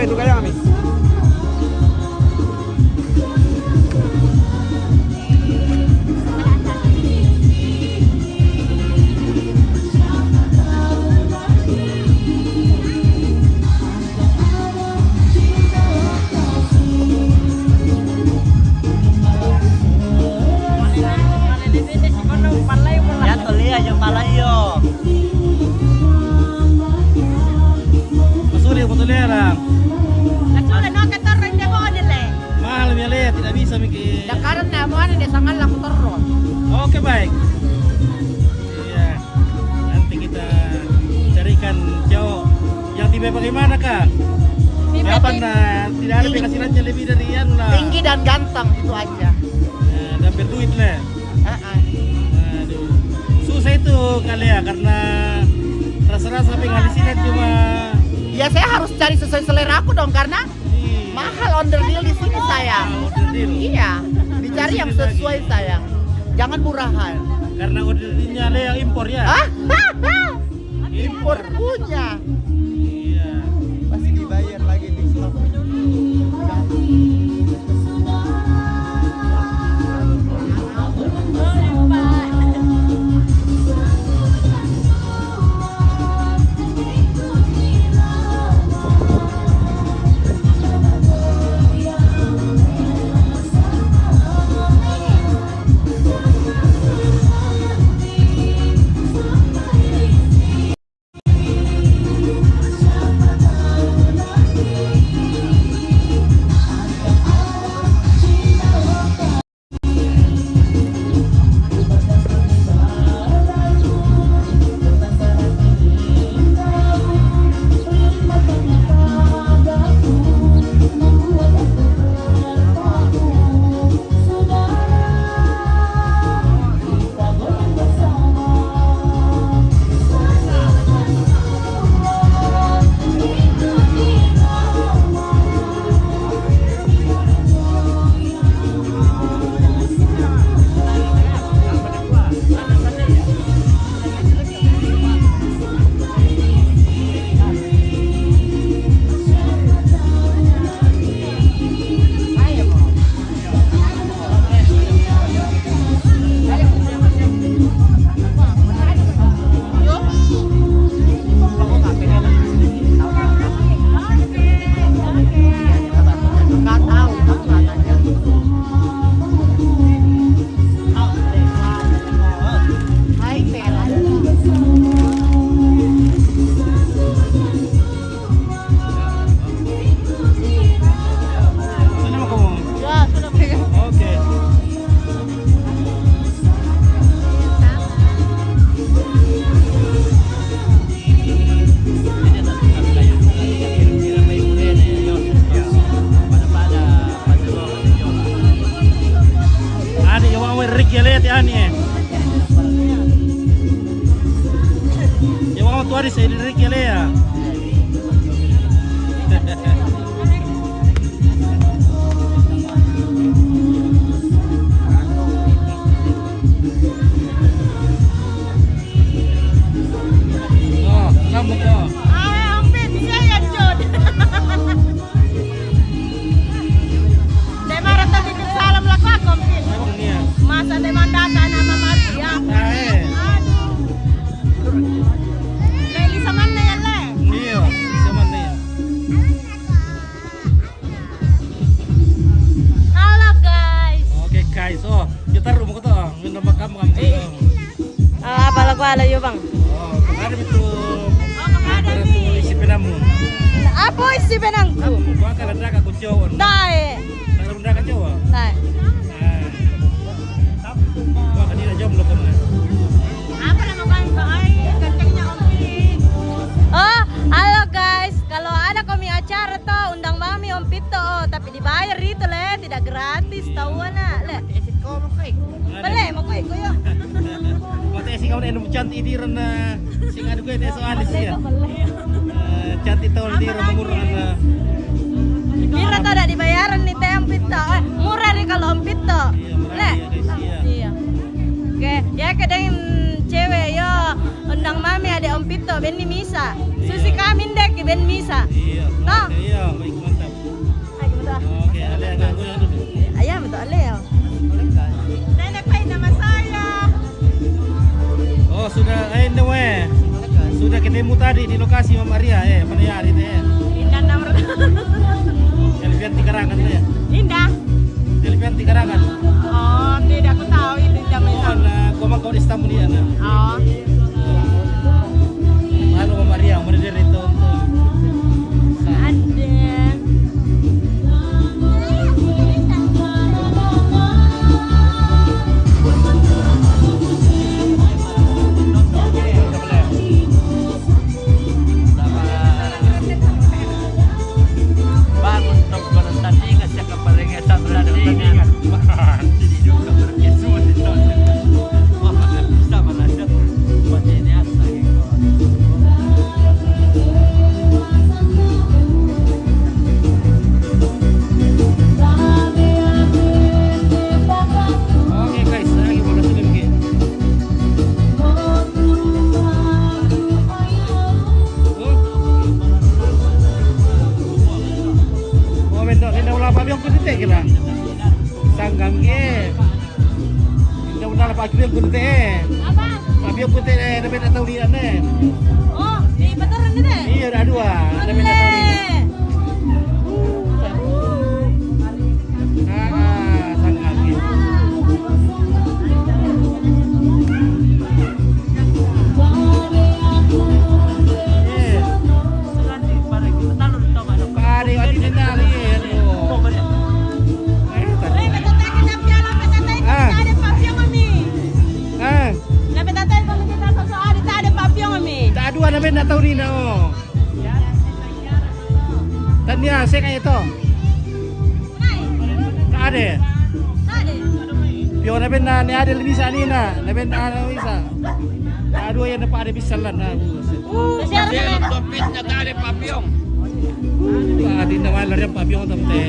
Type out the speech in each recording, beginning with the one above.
itu kayak kami. Oke baik. Iya. Nanti kita carikan cowok yang tipe bagaimana kak? Apa nah? Tidak ada penghasilannya lebih dari anu lah. Tinggi dan ganteng itu aja. Nah, dan berduit lah. Aduh. Susah itu kali ya karena rasa-rasa penghasilan cuma. Ya saya harus cari sesuai selera aku dong karena mahal onderdil di sini sayang. Iya, dicari yang sesuai sayang. Jangan murahan. Karena ordernya ada yang impor ya. Impor punya. Iya. Pasti dibayar lagi di slot. Tuari saya Enrique Lea. Oh, ngambek kok. Hampir saya Jod. Tema rata bikin salam lah kok kompil. Masa tema data nama Maria. So, kita rumah kita minum makam apa lagu ala yo bang? Oh, kemarin itu. Kemarin itu isi penamu. Apa isi penangku? Gua kalau ndak aku cowok. Dai. Kalau ndak aku cowok. Dai. Gua kan tidak jomblo teman. Apa nama kan Ai kencengnya Omi. Oh, halo guys. Kalau ada kami acara tuh undang mami Om Pito, tapi dibayar itu le, tidak gratis tahu na le. Boleh mau kau ikut ya? Mati sih kau nih cantik di rena sing ada gue tes soalis ya. Cantik tahun di rena murah. Kira tak ada dibayaran nih teh Om Pito. Murah nih kalau Om Pito. Le. Iya. Oke, ya kadang cewek yo undang mami ada Om Pito, benih misa. Susi kami dek Ben Misa. Iya. Nah. Oke, iya, baik mantap. Ay, gimana? Oke, ada yang ganggu yang dulu. Ayan, betul Leo. Nenek pay nama saya. Oh, sudah sudah ketemu tadi di lokasi Mama Maria mana ya hari ini Indah nomor. Elvian Tikarangan ya. Indah. Elvian Tikarangan. Oh, tidak aku tahu itu jam Oh, itu. na komang Istanbul ya na. Oh. Ano Mama Maria, mana dia itu untuk Ada. Bangun dong pertandingan siya kapalingan sa pertandingan. Hindi juga berkisut ito. Wah, bisa malasya. Pati niya sa iko. Oke guys, lagi mana sudah begini. Oh, benda wala pa yung kunite kila. Sanggang Benda wala pa yung kunite. Apa? Pabi yung kunite namin na taulian Oh, di betulan ini deh. Iya, ada dua. Namin na taulian. Sanggang Pare, ati na nali Weh, betul tak kita piala pesatai Ah. kita ada papillon kami. Ah, Na pesatai kami kita sosokan kita ada papillon kami. tak dua namin na taulian na oh. Tanya, saya kayak itu. Hai. Tak ada. Ada. Pio namin na ni ada bisa ni na. Namin na bisa. Tak dua yang dapat ada bisa lah na. Masyara naman. Topit niya tali papyong. Adi na wala rin papiyong tamte.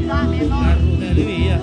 Laro na liwi ya.